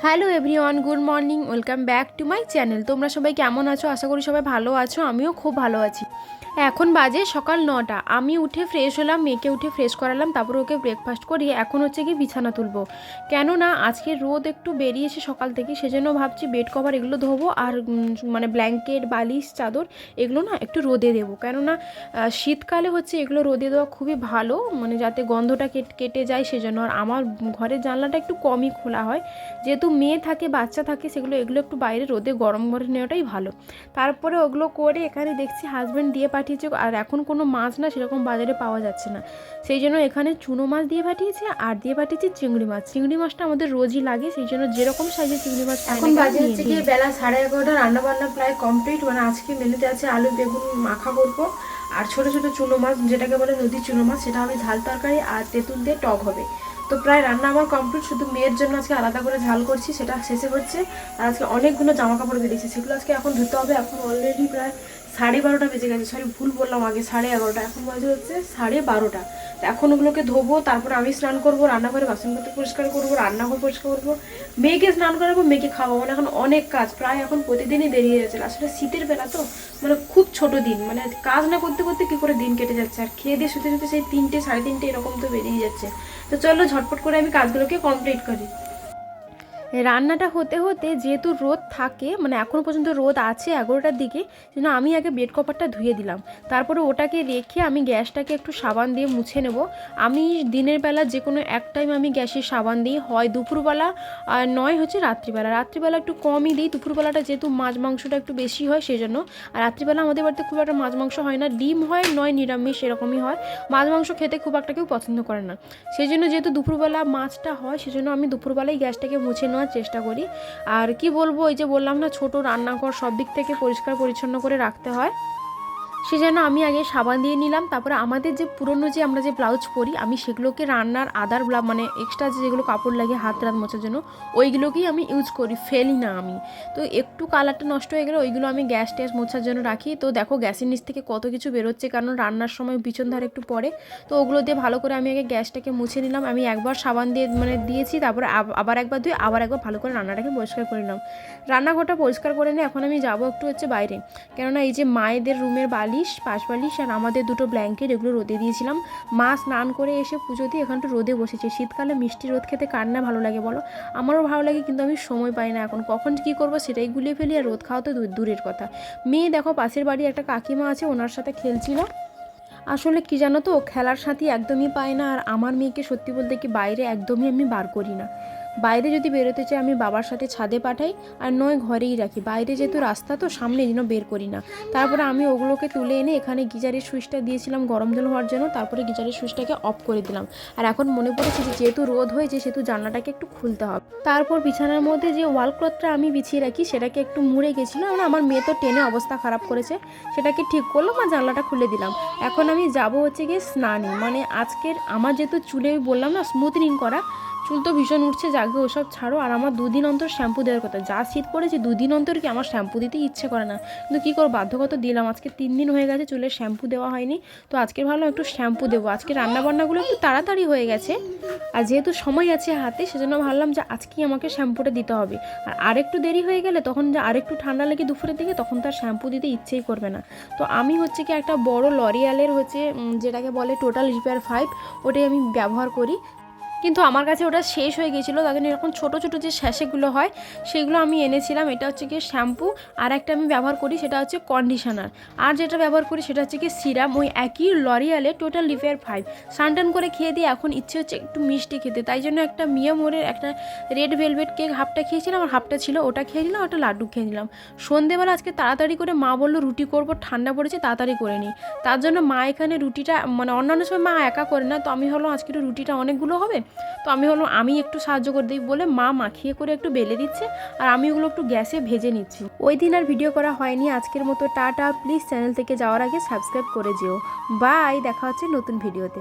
Hello everyone, good morning, welcome back to my channel. তোমরা সবাই কেমন আছো? আশা করি সবাই ভালো আছো। আমিও খুব ভালো আছি। এখন বাজে সকাল 9টা। আমি উঠে ফ্রেশ হলাম, মেয়েকে উঠে ফ্রেশ করালাম, তারপর ওকে ব্রেকফাস্ট করিয়ে এখন হচ্ছে গিয়ে বিছানা তুলবো। কেননা আজকে রোদ একটু বেরিয়েছে সকাল থেকে, সেজন্য ভাবছি বেড কভার এগুলো ধোবো আর মানে ব্ল্যাঙ্কেট, বালিশ, চাদর এগুলো না একটু রোদে দেবো। কেননা শীতকালে হচ্ছে এগুলো রোদে দেওয়া খুবই ভালো, মানে যাতে গন্ধটা কেটে যায় সেজন্য। আর আমার ঘরের জানলাটা একটু কমই খোলা হয়, যেহেতু মেয়ে থাকে, বাচ্চা থাকে, এগুলো একটু বাইরে রোদে গরম করে নেওয়াটাই ভালো। তারপরে ওগুলো করে এখানে দেখছি হাজব্যান্ড দিয়ে পাঠিয়েছে, আর এখন কোনো মাছ না সেরকম বাজারে পাওয়া যাচ্ছে না, সেই জন্য এখানে চুনো মাছ দিয়ে পাঠিয়েছে আর দিয়ে পাঠিয়েছে চিংড়ি মাছ। চিংড়ি মাছটা আমাদের রোজই লাগে, সেই জন্য যেরকম সাইজের চিংড়ি মাছ। এখন বাজে হচ্ছে গিয়ে বেলা 11:30, রান্নাবান্না প্রায় কমপ্লিট। মানে আজকে মেনুতে আছে আলু বেগুন মাখা করবো, আর ছোটো ছোটো চুনো মাছ যেটাকে বলে নদীর চুনো মাছ, সেটা হবে ঝাল তরকারি, আর তেঁতুল দিয়ে টক হবে। তো প্রায় রান্না আমার কমপ্লিট, শুধু মেয়ের জন্য আজকে আলাদা করে ঝাল করছি, সেটা শেষে হচ্ছে। আর আজকে অনেকগুলো জামা কাপড় বেরিয়েছে, সেগুলো আজকে এখন ধুতে হবে। এখন অলরেডি প্রায় 12:30 বেজে গেছে, সরি ভুল বললাম, আগে 11:30, এখন বাজে হচ্ছে 12:30। এখন ওগুলোকে ধোবো, তারপর আমি স্নান করবো, রান্নাঘরে বাসনপত্র পরিষ্কার করবো, রান্নাঘর পরিষ্কার করবো, মেয়েকে স্নান করাবো, মেয়েকে খাওয়াবো। মানে এখন অনেক কাজ, প্রায় এখন প্রতিদিনই দেরি হয়ে যাচ্ছে। আসলে শীতের বেলা তো, মানে খুব ছোট দিন, মানে কাজ না করতে করতে কী করে দিন কেটে যাচ্ছে। আর খেয়ে দিয়ে শুতে শুতে সেই 3টে 3:30 এরকম তো বেরিয়ে যাচ্ছে। তো চলো ঝটপট করে আমি কাজগুলোকে কমপ্লিট করি। রান্নাটা হতে হতে যেহেতু রোদ থাকে, মানে এখনও পর্যন্ত রোদ আছে 11টার দিকে, যেন আমি আগে বেড কভারটা ধুয়ে দিলাম। তারপরে ওটাকে রেখে আমি গ্যাসটাকে একটু সাবান দিয়ে মুছে নেব। আমি দিনের বেলা যে কোনো এক টাইম আমি গ্যাসে সাবান দিই, হয় দুপুরবেলা আর নয় হচ্ছে রাত্রিবেলা। রাত্রিবেলা একটু কমই দিই, দুপুরবেলাটা যেহেতু মাছ মাংসটা একটু বেশি হয় সেই জন্য। আর রাত্রিবেলা আমাদের বাড়িতে খুব একটা মাছ মাংস হয় না, ডিম হয়, নয় নিরামিষ, এরকমই হয়। মাছ মাংস খেতে খুব একটা কেউ পছন্দ করে না, সেই জন্য যেহেতু দুপুরবেলা মাছটা হয় সেজন্য আমি দুপুরবেলায় গ্যাসটাকে মুছে নেওয়ার চেষ্টা করি। আর কি বলবো, ওই যে বললাম না, ছোট রান্নাঘর সব দিক থেকে পরিষ্কার পরিচ্ছন্ন করে রাখতে হয়, সেজন্য আমি আগে সাবান দিয়ে নিলাম। তারপরে আমাদের যে পুরনো যে আমরা যে ব্লাউজ পরি, আমি সেগুলোকে রান্নার আদার মানে এক্সট্রা যেগুলো কাপড় লাগে হাত রাত মোছার জন্য, ওইগুলোকেই আমি ইউজ করি, ফেলি না আমি। তো একটু কালারটা নষ্ট হয়ে গেলে ওইগুলো আমি গ্যাস ট্যাস মোছার জন্য রাখি। তো দেখো গ্যাসের নিচ থেকে কত কিছু বেরোচ্ছে, কারণ রান্নার সময় পিছন ধারে একটু পড়ে। তো ওগুলো দিয়ে ভালো করে আমি আগে গ্যাসটাকে মুছে নিলাম। আমি একবার সাবান দিয়ে দিয়েছি, তারপরে আবার একবার ধুয়ে আবার একবার ভালো করে রান্নাটাকে পরিষ্কার করে নিলাম। রান্নাঘরটা পরিষ্কার করে নিয়ে এখন আমি যাবো একটু হচ্ছে বাইরে, কেননা এই যে মায়েদের রুমের বালিশ, পাশ বালিশ আর আমাদের দুটো ব্ল্যাঙ্কেট এগুলো রোদে দিয়েছিলাম। মা স্নান করে এসে পুজো দিয়ে এখানটা রোদে বসেছে। শীতকালে মিষ্টি রোদ খেতে কার না ভালো লাগে বলো? আমারও ভালো লাগে, কিন্তু আমি সময় পাই না এখন, কখন কী করবো সেটাই গুলিয়ে ফেলি। আর রোদ খাওয়া তো দূরের কথা। মেয়ে দেখো পাশের বাড়ি একটা কাকিমা আছে, ওনার সাথে খেলছিল। আসলে কি জানো তো, খেলার সাথী একদমই পায় না। আর আমার মেয়েকে সত্যি বলতে কি বাইরে একদমই আমি বার করি না। বাইরে যদি বেরোতে চাই আমি বাবার সাথে ছাদে পাঠাই, আর নয় ঘরেই রাখি। বাইরে যেহেতু রাস্তা তো সামনে, যেন বের করি না। তারপরে আমি ওগুলোকে তুলে এনে এখানে গিজারের সুইচটা দিয়েছিলাম গরম জল হওয়ার জন্য, তারপরে গিজারের সুইচটাকে অফ করে দিলাম। আর এখন মনে পড়েছে যে যেহেতু রোদ হয়েছে সেহেতু জানলাটাকে একটু খুলতে হবে। তারপর বিছানার মধ্যে যে ওয়াল ক্লথটা আমি বিছিয়ে রাখি সেটাকে একটু মুড়ে গেছিলো, মানে আমার মেয়ে তো টেনে অবস্থা খারাপ করেছে, সেটাকে ঠিক করলাম আর জানলাটা খুলে দিলাম। এখন আমি যাব হচ্ছে গিয়ে স্নানে, মানে আজকের আমার যেহেতু চুলে বললাম না স্মুথনিং করা, চুল তো ভীষণ উঠছে, জাগে ওসব ছাড়ো। আর আমার 2 দিন অন্তর শ্যাম্পু দেওয়ার কথা, যা শীত পড়েছে 2 দিন অন্তর কি আমার শ্যাম্পু দিতে ইচ্ছে করে না, কিন্তু কী করবো বাধ্যগত দিলাম। আজকে 3 দিন হয়ে গেছে চুলের শ্যাম্পু দেওয়া হয়নি, তো আজকে ভাবলাম একটু শ্যাম্পু দেবো। আজকে রান্নাবান্নাগুলো একটু তাড়াতাড়ি হয়ে গেছে, আর যেহেতু সময় আছে হাতে সেজন্য ভাবলাম যে আজকেই আমাকে শ্যাম্পুটা দিতে হবে। আর আরেকটু দেরি হয়ে গেলে তখন যে আরেকটু ঠান্ডা লেগে দুপুরের দিকে, তখন তার শ্যাম্পু দিতে ইচ্ছেই করবে না। তো আমি হচ্ছে কি একটা বড় লরিয়ালের হচ্ছে যেটাকে বলে টোটাল রিপেয়ার 5, ওটাই আমি ব্যবহার করি। কিন্তু আমার কাছে ওটা শেষ হয়ে গিয়েছিলো, তার জন্য এরকম ছোটো ছোটো যে স্যাশেগুলো হয় সেগুলো আমি এনেছিলাম। এটা হচ্ছে কি শ্যাম্পু, আর একটা আমি ব্যবহার করি সেটা হচ্ছে কন্ডিশনার, আর যেটা ব্যবহার করি সেটা হচ্ছে কি সিরাম, ওই একই লরিয়ালে টোটাল রিপেয়ার 5। সানটান করে খেয়ে দিয়ে এখন ইচ্ছে হচ্ছে একটু মিষ্টি খেতে, তাই জন্য একটা মিয়ামোরের একটা রেড ভেলভেট কেক হাফটা খেয়েছিলাম, আর হাফটা ছিল ওটা খেয়ে নিলাম, ওটা লাড্ডু খেয়ে নিলাম। সন্ধেবেলা আজকে তাড়াতাড়ি করে মা বললো রুটি করবো, ঠান্ডা পড়েছে তাড়াতাড়ি করে নিই, তার জন্য মা এখানে রুটিটা, মানে অন্যান্য সময় মা একা করে না, তো আমি ভাবলাম আজকে একটু রুটিটা অনেকগুলো হবে, তো আমি হলো আমি একটু সাহায্য করে দিই বলে মা মাখিয়ে করে একটু বেলে দিচ্ছে, আর আমি ওগুলো একটু গ্যাসে ভেজে নিচ্ছি। ওই দিন আর ভিডিও করা হয়নি, আজকের মতো টাটা। প্লিজ চ্যানেল থেকে যাওয়ার আগে সাবস্ক্রাইব করে যেও। বাই, দেখা হচ্ছে নতুন ভিডিওতে।